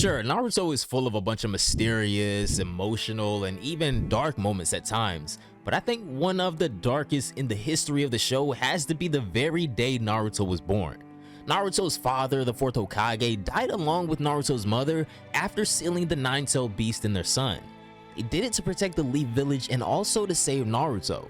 Sure, Naruto is full of a bunch of mysterious, emotional, and even dark moments at times, but I think one of the darkest in the history of the show has to be the very day Naruto was born. Naruto's father, the 4th Hokage, died along with Naruto's mother after sealing the Nine-Tailed Beast in their son. They did it to protect the Leaf Village and also to save Naruto.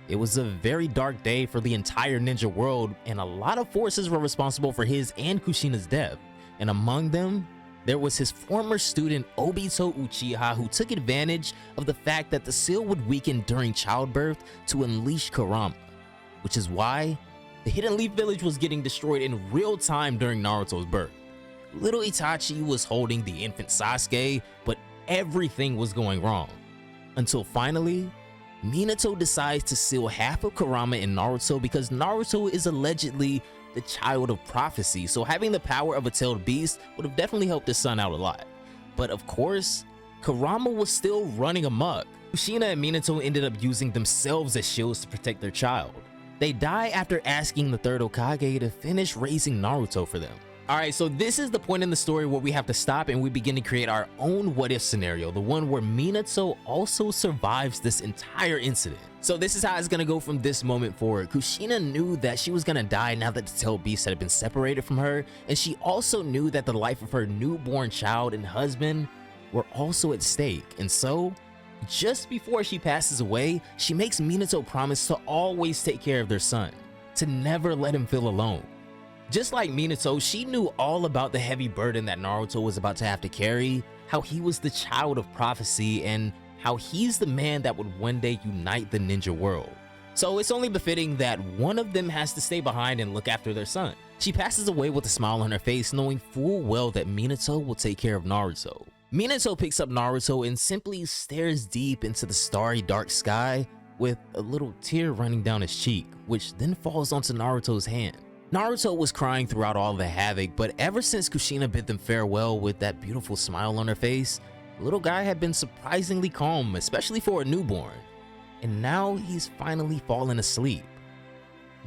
It was a very dark day for the entire ninja world, and a lot of forces were responsible for his and Kushina's death, and among them, there was his former student Obito Uchiha, who took advantage of the fact that the seal would weaken during childbirth to unleash Kurama, which is why the Hidden Leaf Village was getting destroyed in real time during Naruto's birth. Little Itachi was holding the infant Sasuke, but everything was going wrong. Until finally, Minato decides to seal half of Kurama in Naruto because Naruto is allegedly the child of prophecy, so having the power of a tailed beast would have definitely helped his son out a lot. But of course, Kurama was still running amok. Kushina and Minato ended up using themselves as shields to protect their child. They die after asking the 3rd Hokage to finish raising Naruto for them. Alright, so this is the point in the story where we have to stop and we begin to create our own what-if scenario, the one where Minato also survives this entire incident. So this is how it's gonna go from this moment forward. Kushina knew that she was gonna die now that the tailed beast had been separated from her, and she also knew that the life of her newborn child and husband were also at stake. And so, just before she passes away, she makes Minato promise to always take care of their son, to never let him feel alone. Just like Minato, she knew all about the heavy burden that Naruto was about to have to carry, how he was the child of prophecy, and how he's the man that would one day unite the ninja world. So it's only befitting that one of them has to stay behind and look after their son. She passes away with a smile on her face, knowing full well that Minato will take care of Naruto. Minato picks up Naruto and simply stares deep into the starry dark sky with a little tear running down his cheek, which then falls onto Naruto's hand. Naruto was crying throughout all the havoc, but ever since Kushina bid them farewell with that beautiful smile on her face, the little guy had been surprisingly calm, especially for a newborn. And now he's finally fallen asleep.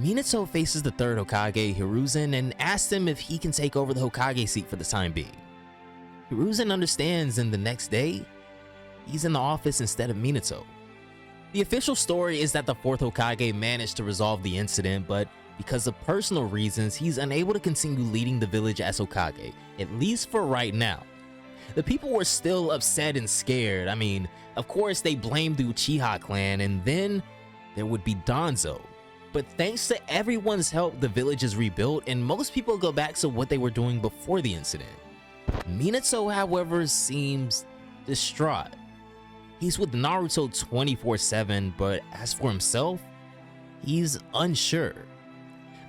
Minato faces the 3rd Hokage, Hiruzen, and asks him if he can take over the Hokage seat for the time being. Hiruzen understands, and the next day, he's in the office instead of Minato. The official story is that the 4th Hokage managed to resolve the incident, but because of personal reasons, he's unable to continue leading the village as Hokage, at least for right now. The people were still upset and scared. I mean, of course they blamed the Uchiha clan, and then there would be Danzo. But thanks to everyone's help, the village is rebuilt and most people go back to what they were doing before the incident. Minato, however, seems distraught. He's with Naruto 24/7, but as for himself, he's unsure.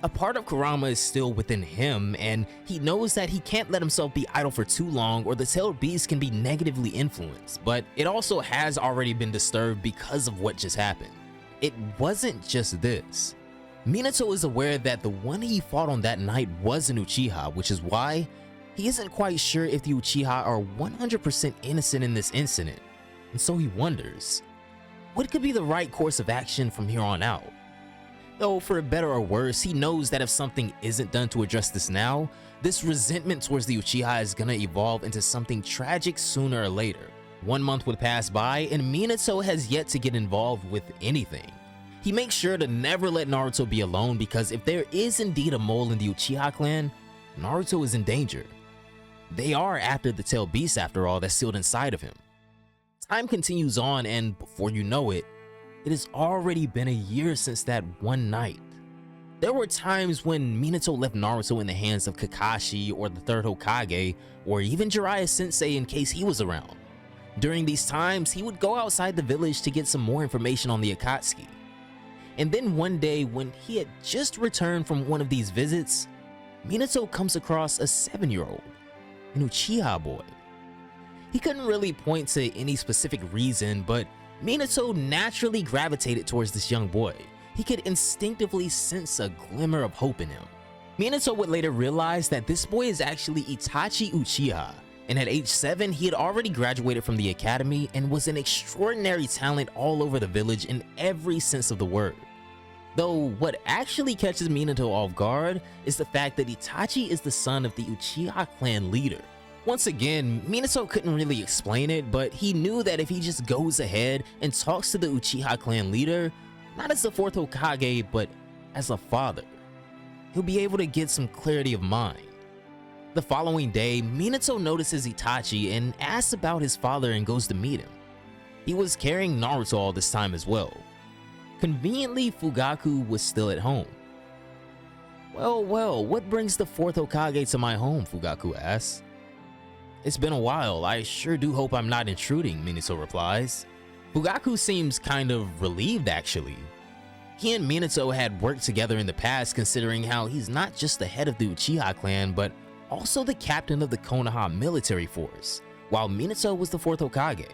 A part of Kurama is still within him, and he knows that he can't let himself be idle for too long or the tailed beast can be negatively influenced, but it also has already been disturbed because of what just happened. It wasn't just this. Minato is aware that the one he fought on that night was an Uchiha, which is why he isn't quite sure if the Uchiha are 100% innocent in this incident, and so he wonders, what could be the right course of action from here on out? Though for better or worse, he knows that if something isn't done to address this now, this resentment towards the Uchiha is gonna evolve into something tragic sooner or later. 1 month would pass by and Minato has yet to get involved with anything. He makes sure to never let Naruto be alone because if there is indeed a mole in the Uchiha clan, Naruto is in danger. They are after the tailed beast after all that's sealed inside of him. Time continues on and before you know it, it has already been a year since that one night. There were times when Minato left Naruto in the hands of Kakashi or the 3rd Hokage, or even Jiraiya Sensei in case he was around. During these times, he would go outside the village to get some more information on the Akatsuki. And then one day, when he had just returned from one of these visits, Minato comes across a 7-year-old, an Uchiha boy. He couldn't really point to any specific reason, but Minato naturally gravitated towards this young boy. He could instinctively sense a glimmer of hope in him. Minato would later realize that this boy is actually Itachi Uchiha, and at age 7 he had already graduated from the academy and was an extraordinary talent all over the village in every sense of the word. Though what actually catches Minato off guard is the fact that Itachi is the son of the Uchiha clan leader. Once again, Minato couldn't really explain it, but he knew that if he just goes ahead and talks to the Uchiha clan leader, not as the 4th Hokage, but as a father, he'll be able to get some clarity of mind. The following day, Minato notices Itachi and asks about his father and goes to meet him. He was carrying Naruto all this time as well. Conveniently, Fugaku was still at home. Well, what brings the 4th Hokage to my home? Fugaku asks. It's been a while, I sure do hope I'm not intruding, Minato replies. Fugaku seems kind of relieved actually. He and Minato had worked together in the past, considering how he's not just the head of the Uchiha clan, but also the captain of the Konoha military force, while Minato was the 4th Hokage.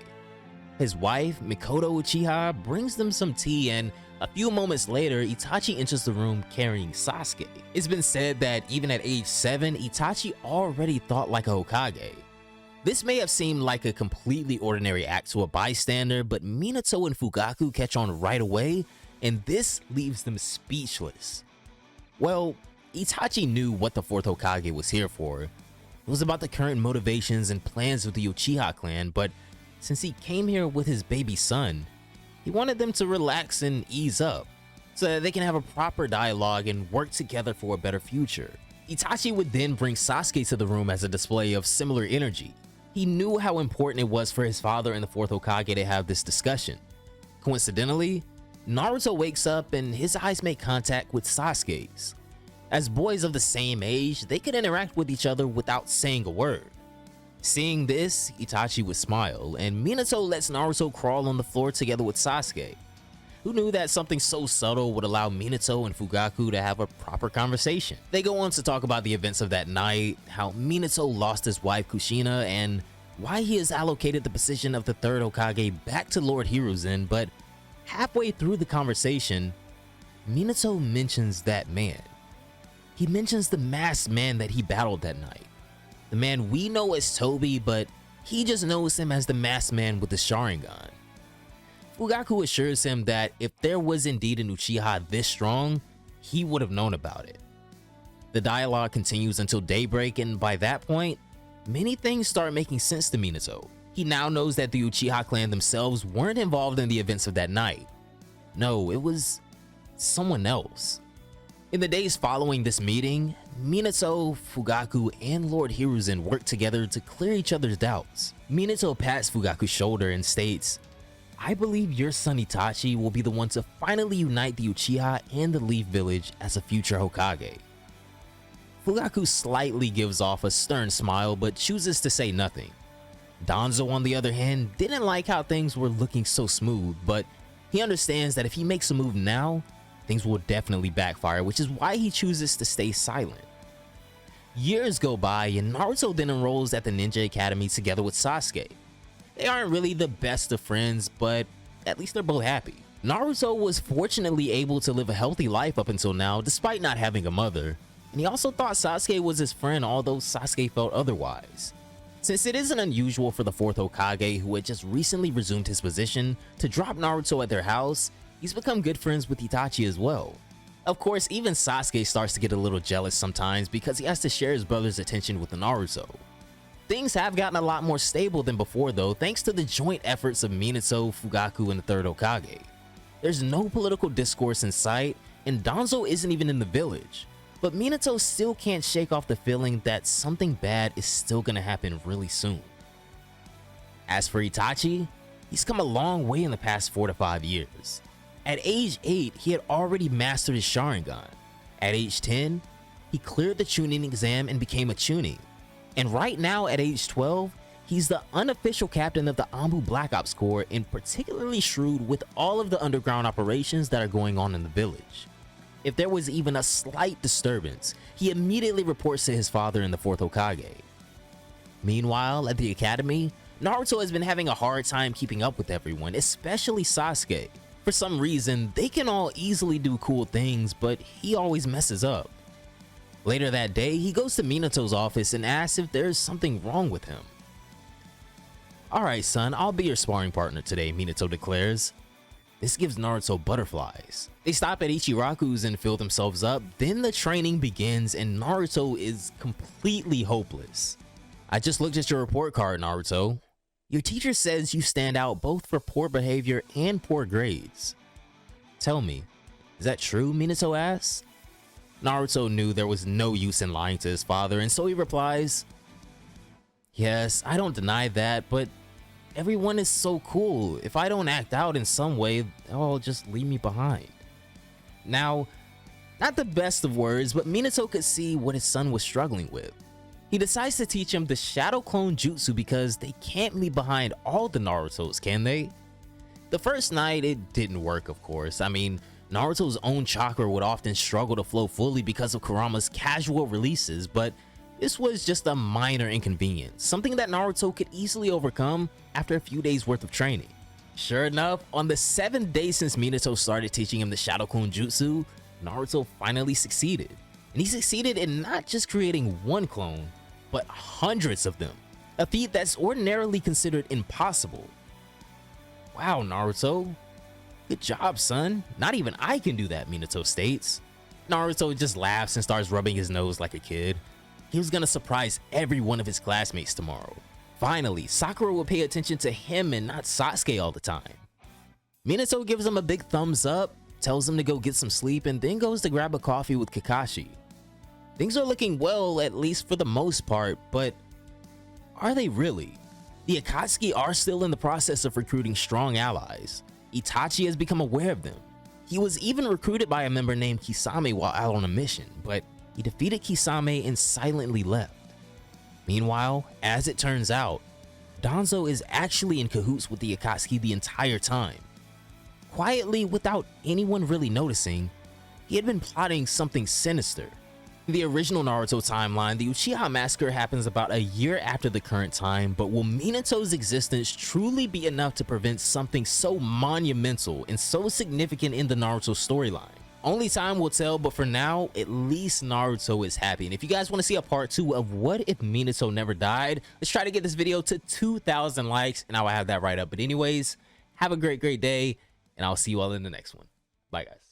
His wife, Mikoto Uchiha, brings them some tea, and a few moments later, Itachi enters the room carrying Sasuke. It's been said that even at age 7, Itachi already thought like a Hokage. This may have seemed like a completely ordinary act to a bystander, but Minato and Fugaku catch on right away, and this leaves them speechless. Well, Itachi knew what the 4th Hokage was here for. It was about the current motivations and plans of the Uchiha clan, but since he came here with his baby son, he wanted them to relax and ease up, so that they can have a proper dialogue and work together for a better future. Itachi would then bring Sasuke to the room as a display of similar energy. He knew how important it was for his father and the 4th Hokage to have this discussion. Coincidentally, Naruto wakes up and his eyes make contact with Sasuke's. As boys of the same age, they could interact with each other without saying a word. Seeing this, Itachi would smile, and Minato lets Naruto crawl on the floor together with Sasuke. Who knew that something so subtle would allow Minato and Fugaku to have a proper conversation? They go on to talk about the events of that night, how Minato lost his wife Kushina, and why he has allocated the position of the 3rd Hokage back to Lord Hiruzen, but halfway through the conversation, Minato mentions that man. He mentions the masked man that he battled that night. The man we know as Toby, but he just knows him as the masked man with the Sharingan. Fugaku assures him that if there was indeed an Uchiha this strong, he would have known about it. The dialogue continues until daybreak, and by that point, many things start making sense to Minato. He now knows that the Uchiha clan themselves weren't involved in the events of that night. No, it was someone else. In the days following this meeting, Minato, Fugaku, and Lord Hiruzen work together to clear each other's doubts. Minato pats Fugaku's shoulder and states, "I believe your son Itachi will be the one to finally unite the Uchiha and the Leaf Village as a future Hokage." Fugaku slightly gives off a stern smile but chooses to say nothing. Danzo, on the other hand, didn't like how things were looking so smooth, but he understands that if he makes a move now, things will definitely backfire, which is why he chooses to stay silent. Years go by and Naruto then enrolls at the Ninja Academy together with Sasuke. They aren't really the best of friends, but at least they're both happy. Naruto was fortunately able to live a healthy life up until now despite not having a mother, and he also thought Sasuke was his friend, although Sasuke felt otherwise. Since it isn't unusual for the 4th Hokage, who had just recently resumed his position, to drop Naruto at their house, he's become good friends with Itachi as well. Of course, even Sasuke starts to get a little jealous sometimes because he has to share his brother's attention with Naruto. Things have gotten a lot more stable than before though, thanks to the joint efforts of Minato, Fugaku, and the 3rd Hokage. There's no political discourse in sight, and Danzo isn't even in the village. But Minato still can't shake off the feeling that something bad is still gonna happen really soon. As for Itachi, he's come a long way in the past 4 to 5 years. At age 8, he had already mastered his Sharingan. At age 10, he cleared the Chunin exam and became a Chunin. And right now at age 12, he's the unofficial captain of the Anbu Black Ops Corps and particularly shrewd with all of the underground operations that are going on in the village. If there was even a slight disturbance, he immediately reports to his father and the 4th Hokage. Meanwhile, at the academy, Naruto has been having a hard time keeping up with everyone, especially Sasuke. For some reason, they can all easily do cool things, but he always messes up. Later that day, he goes to Minato's office and asks if there's something wrong with him. "Alright son, I'll be your sparring partner today," Minato declares. This gives Naruto butterflies. They stop at Ichiraku's and fill themselves up, then the training begins and Naruto is completely hopeless. I just looked at your report card, Naruto. Your teacher says you stand out both for poor behavior and poor grades. Tell me, is that true? Minato asks. Naruto knew there was no use in lying to his father, and so he replies, yes, I don't deny that, but everyone is so cool. If I don't act out in some way, they'll just leave me behind. Now, not the best of words, but Minato could see what his son was struggling with. He decides to teach him the Shadow Clone Jutsu because they can't leave behind all the Narutos, can they? The first night, it didn't work, of course. I mean, Naruto's own chakra would often struggle to flow fully because of Kurama's casual releases, but this was just a minor inconvenience, something that Naruto could easily overcome after a few days worth of training. Sure enough, on the 7th day since Minato started teaching him the Shadow Clone Jutsu, Naruto finally succeeded. And he succeeded in not just creating one clone, but hundreds of them, a feat that's ordinarily considered impossible. Wow, Naruto. Good job, son. Not even I can do that, Minato states. Naruto just laughs and starts rubbing his nose like a kid. He was gonna surprise every one of his classmates tomorrow. Finally, Sakura will pay attention to him and not Sasuke all the time. Minato gives him a big thumbs up, tells him to go get some sleep, and then goes to grab a coffee with Kakashi. Things are looking well, at least for the most part, but are they really? The Akatsuki are still in the process of recruiting strong allies. Itachi has become aware of them. He was even recruited by a member named Kisame while out on a mission, but he defeated Kisame and silently left. Meanwhile, as it turns out, Danzo is actually in cahoots with the Akatsuki the entire time. Quietly, without anyone really noticing, he had been plotting something sinister. In the original Naruto timeline, the Uchiha massacre happens about a year after the current time, but will Minato's existence truly be enough to prevent something so monumental and so significant in the Naruto storyline? Only time will tell, but for now, at least Naruto is happy. And if you guys want to see a part 2 of what if Minato never died, let's try to get this video to 2,000 likes and I will have that right up. But anyways, have a great day, and I'll see you all in the next one. Bye, guys.